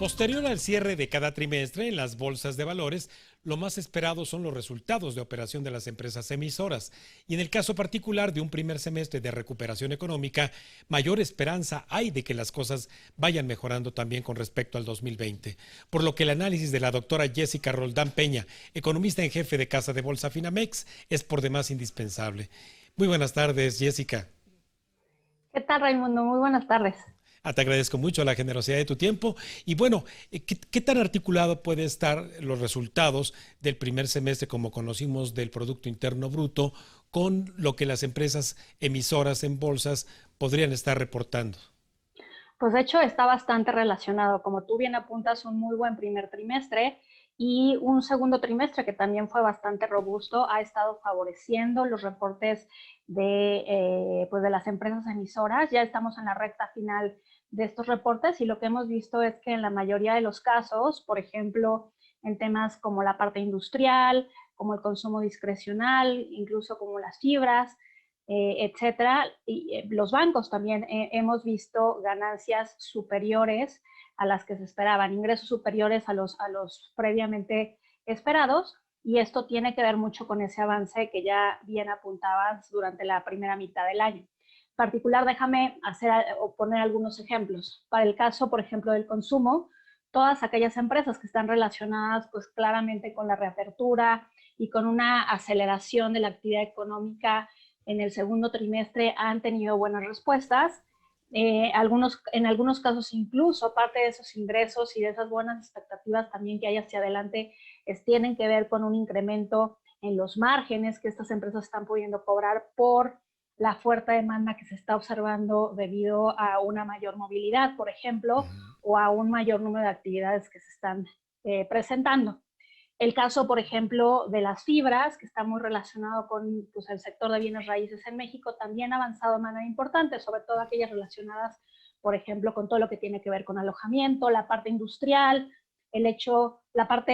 Posterior al cierre de cada trimestre en las bolsas de valores, lo más esperado son los resultados de operación de las empresas emisoras. Y en el caso particular de un primer semestre de recuperación económica, mayor esperanza hay de que las cosas vayan mejorando también con respecto al 2020. Por lo que el análisis de la doctora Jessica Roldán Peña, economista en jefe de Casa de Bolsa Finamex, es por demás indispensable. Muy buenas tardes, Jessica. ¿Qué tal, Raimundo? Muy buenas tardes. Te agradezco mucho la generosidad de tu tiempo. Y bueno, ¿qué tan articulado puede estar los resultados del primer semestre, como conocimos, del Producto Interno Bruto, con lo que las empresas emisoras en bolsas podrían estar reportando? Pues de hecho está bastante relacionado. Como tú bien apuntas, un muy buen primer trimestre y un segundo trimestre que también fue bastante robusto, ha estado favoreciendo los reportes pues de las empresas emisoras. Ya estamos en la recta final de estos reportes y lo que hemos visto es que en la mayoría de los casos, por ejemplo, en temas como la parte industrial, como el consumo discrecional, incluso como las fibras, etcétera. Y los bancos también hemos visto ganancias superiores a las que se esperaban, ingresos superiores a los previamente esperados, y esto tiene que ver mucho con ese avance que ya bien apuntabas durante la primera mitad del año. En particular, déjame hacer o poner algunos ejemplos. Para el caso, por ejemplo, del consumo, todas aquellas empresas que están relacionadas pues claramente con la reapertura y con una aceleración de la actividad económica en el segundo trimestre han tenido buenas respuestas. En algunos casos incluso parte de esos ingresos y de esas buenas expectativas también que hay hacia adelante tienen que ver con un incremento en los márgenes que estas empresas están pudiendo cobrar por la fuerte demanda que se está observando debido a una mayor movilidad, por ejemplo, o a un mayor número de actividades que se están presentando. El caso, por ejemplo, de las fibras, que está muy relacionado con pues, el sector de bienes raíces en México, también ha avanzado de manera importante, sobre todo aquellas relacionadas, por ejemplo, con todo lo que tiene que ver con alojamiento, la parte industrial, la parte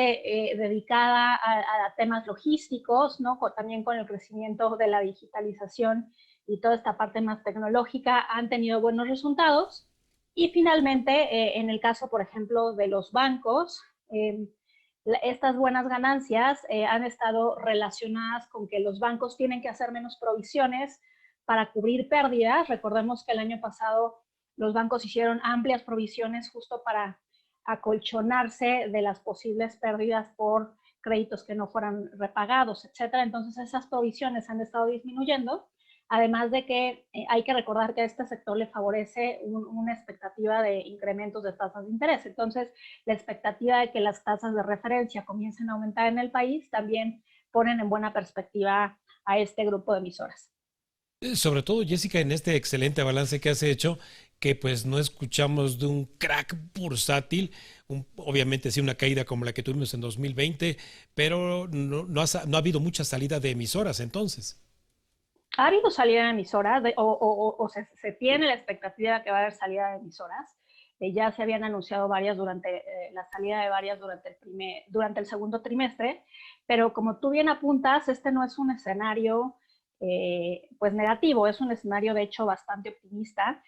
dedicada a temas logísticos, ¿no? También con el crecimiento de la digitalización y toda esta parte más tecnológica han tenido buenos resultados. Y finalmente, en el caso, por ejemplo, de los bancos, estas buenas ganancias han estado relacionadas con que los bancos tienen que hacer menos provisiones para cubrir pérdidas. Recordemos que el año pasado los bancos hicieron amplias provisiones justo para acolchonarse de las posibles pérdidas por créditos que no fueran repagados, etcétera. Entonces esas provisiones han estado disminuyendo. Además de que hay que recordar que a este sector le favorece una expectativa de incrementos de tasas de interés. Entonces, la expectativa de que las tasas de referencia comiencen a aumentar en el país también ponen en buena perspectiva a este grupo de emisoras. Sobre todo, Jessica, en este excelente balance que has hecho, que pues no escuchamos de un crack bursátil, obviamente sí una caída como la que tuvimos en 2020, pero no ha habido mucha salida de emisoras entonces. Ha habido salida de emisoras o se tiene la expectativa de que va a haber salida de emisoras. Ya se habían anunciado varias durante la salida de varias durante el segundo trimestre, pero como tú bien apuntas, este no es un escenario pues negativo, es un escenario de hecho bastante optimista.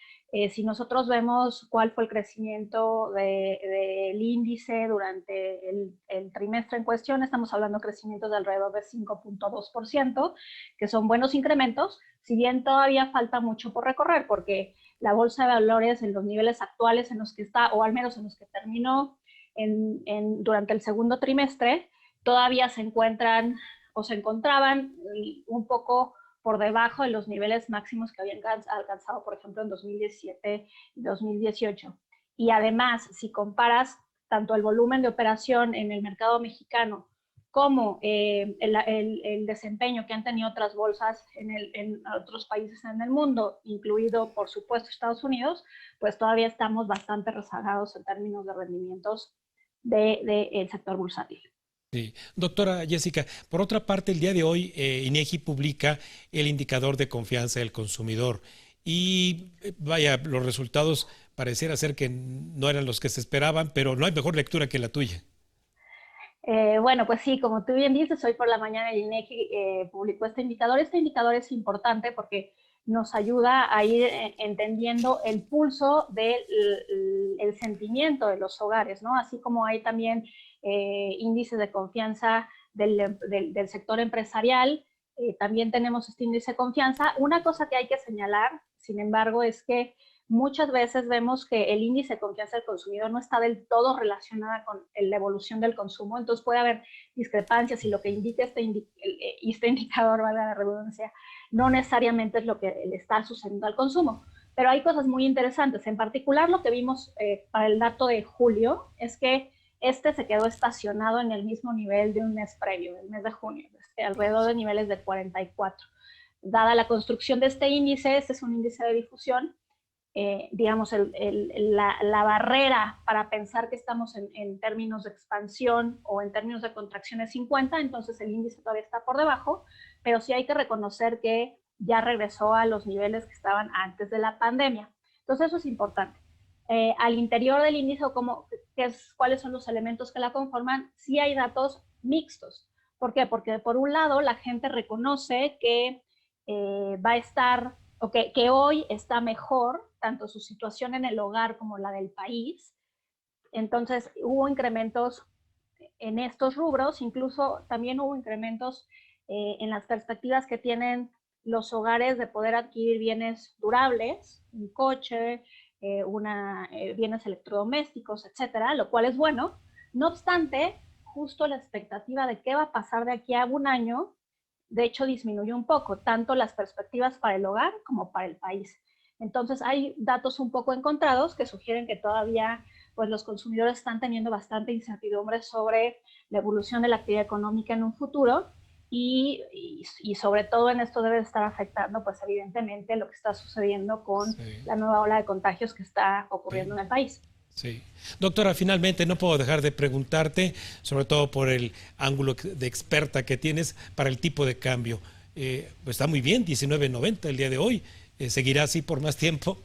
Si nosotros vemos cuál fue el crecimiento del índice durante el trimestre en cuestión, estamos hablando de crecimientos de alrededor de 5.2%, que son buenos incrementos, si bien todavía falta mucho por recorrer, porque la bolsa de valores en los niveles actuales en los que está, o al menos en los que terminó durante el segundo trimestre, todavía se encuentran o se encontraban un poco por debajo de los niveles máximos que habían alcanzado, por ejemplo, en 2017 y 2018. Y además, si comparas tanto el volumen de operación en el mercado mexicano como el desempeño que han tenido otras bolsas en otros países en el mundo, incluido, por supuesto, Estados Unidos, pues todavía estamos bastante rezagados en términos de rendimientos del sector bursátil. Sí. Doctora Jessica, por otra parte, el día de hoy INEGI publica el indicador de confianza del consumidor y vaya, los resultados pareciera ser que no eran los que se esperaban, pero no hay mejor lectura que la tuya. Bueno, pues sí, como tú bien dices, hoy por la mañana el INEGI publicó este indicador. Este indicador es importante porque nos ayuda a ir entendiendo el pulso del el sentimiento de los hogares, ¿no? Así como hay también índices de confianza del sector empresarial, también tenemos este índice de confianza. Una cosa que hay que señalar, sin embargo, es que muchas veces vemos que el índice de confianza del consumidor no está del todo relacionada con la evolución del consumo, entonces puede haber discrepancias y lo que indica este indicador, valga la redundancia, no necesariamente es lo que le está sucediendo al consumo. Pero hay cosas muy interesantes. En particular, lo que vimos para el dato de julio es que este se quedó estacionado en el mismo nivel de un mes previo, el mes de junio, alrededor de niveles de 44. Dada la construcción de este índice, este es un índice de difusión, digamos, la barrera para pensar que estamos en términos de expansión o en términos de contracción es 50, entonces el índice todavía está por debajo, pero sí hay que reconocer que ya regresó a los niveles que estaban antes de la pandemia. Entonces eso es importante. Al interior del índice, cuáles son los elementos que la conforman, sí hay datos mixtos. ¿Por qué? Porque por un lado la gente reconoce que va a estar, o que hoy está mejor, tanto su situación en el hogar como la del país. Entonces hubo incrementos en estos rubros, incluso también hubo incrementos en las perspectivas que tienen los hogares de poder adquirir bienes durables, un coche, bienes electrodomésticos, etcétera, lo cual es bueno. No obstante, justo la expectativa de qué va a pasar de aquí a un año, de hecho, disminuyó un poco, tanto las perspectivas para el hogar como para el país. Entonces, hay datos un poco encontrados que sugieren que todavía pues, los consumidores están teniendo bastante incertidumbre sobre la evolución de la actividad económica en un futuro y sobre todo en esto debe estar afectando, pues evidentemente, lo que está sucediendo con la nueva ola de contagios que está ocurriendo en el país. Sí. Doctora, finalmente no puedo dejar de preguntarte, sobre todo por el ángulo de experta que tienes para el tipo de cambio. Pues está muy bien, 19.90 el día de hoy. ¿Seguirá así por más tiempo?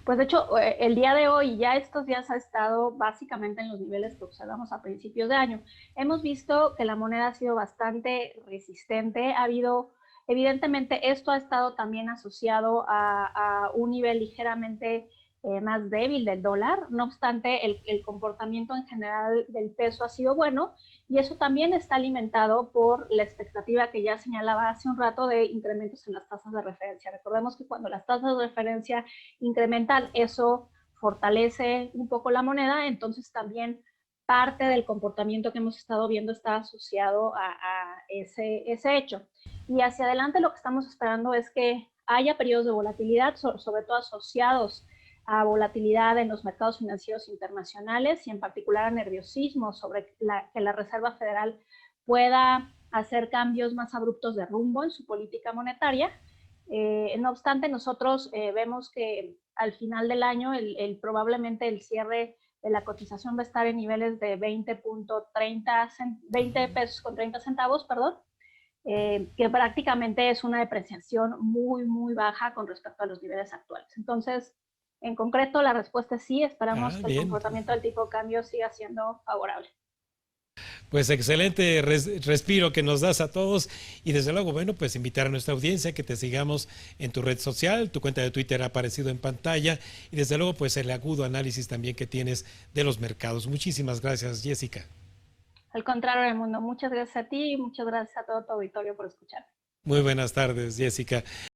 Pues de hecho, el día de hoy, ya estos días ha estado básicamente en los niveles que observamos a principios de año. Hemos visto que la moneda ha sido bastante resistente. Ha habido, evidentemente, esto ha estado también asociado a un nivel ligeramente más débil del dólar. No obstante, el comportamiento en general del peso ha sido bueno y eso también está alimentado por la expectativa que ya señalaba hace un rato de incrementos en las tasas de referencia. Recordemos que cuando las tasas de referencia incrementan, eso fortalece un poco la moneda, entonces también parte del comportamiento que hemos estado viendo está asociado a ese hecho. Y hacia adelante lo que estamos esperando es que haya periodos de volatilidad, sobre todo asociados a volatilidad en los mercados financieros internacionales y en particular a nerviosismo sobre que la Reserva Federal pueda hacer cambios más abruptos de rumbo en su política monetaria. No obstante, nosotros vemos que al final del año probablemente el cierre de la cotización va a estar en niveles de 20 pesos con 30 centavos, perdón, que prácticamente es una depreciación muy, muy baja con respecto a los niveles actuales. Entonces, en concreto, la respuesta es sí, esperamos que el comportamiento del tipo de cambio siga siendo favorable. Pues excelente respiro que nos das a todos y desde luego, bueno, pues invitar a nuestra audiencia que te sigamos en tu red social, tu cuenta de Twitter ha aparecido en pantalla y desde luego pues el agudo análisis también que tienes de los mercados. Muchísimas gracias, Jessica. Al contrario, Raimundo, muchas gracias a ti y muchas gracias a todo tu auditorio por escuchar. Muy buenas tardes, Jessica.